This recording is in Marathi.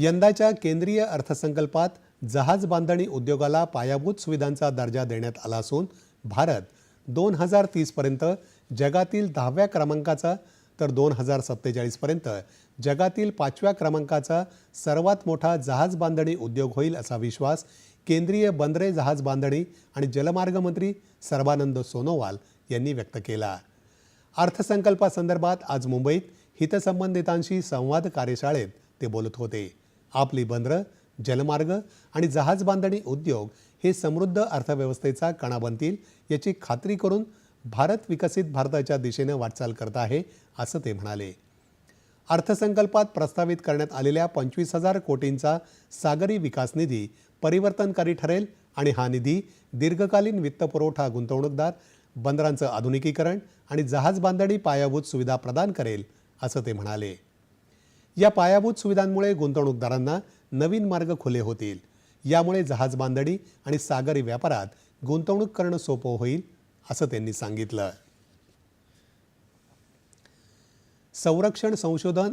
यंदाच्या केंद्रीय अर्थसंकल्पात जहाज बांधणी उद्योगाला पायाभूत सुविधांचा दर्जा देण्यात आला असून भारत 2030 पर्यंत जगातील 10व्या क्रमांकाचा तर 2047 पर्यंत जगातील 5व्या क्रमांकाचा सर्वात मोठा जहाज बांधणी उद्योग होईल असा विश्वास केंद्रीय बंदरे जहाज बांधणी आणि जलमार्ग मंत्री सर्बानंद सोनोवाल यांनी व्यक्त केला। अर्थसंकल्पासंदर्भात आज मुंबईत हितसंबंधितांशी संवाद कार्यशाळेत ते बोलत होते। आपली बंदरं, जलमार्ग आणि जहाज बांधणी उद्योग हे समृद्ध अर्थव्यवस्थेचा कणा बनतील याची खात्री करून भारत विकसित भारताच्या दिशेने वाटचाल करत आहे असं ते म्हणाले। अर्थसंकल्पात प्रस्तावित करण्यात आलेल्या 25,000 कोटींचा सागरी विकास निधी परिवर्तनकारी ठरेल आणि हा निधी दीर्घकालीन वित्तपुरवठा गुंतवणूकदार, बंदरांचं आधुनिकीकरण आणि जहाज बांधणी पायाभूत सुविधा प्रदान करेल असं ते म्हणाले। या पायाभूत सुविधांमुळे गुंतवणूकदारांना नवीन मार्ग खुले होतील। यामुळे जहाज बांधणी आणि सागरी व्यापारात गुंतवणूक करणं सोपं होईल असं त्यांनी सांगितलं। संरक्षण संशोधन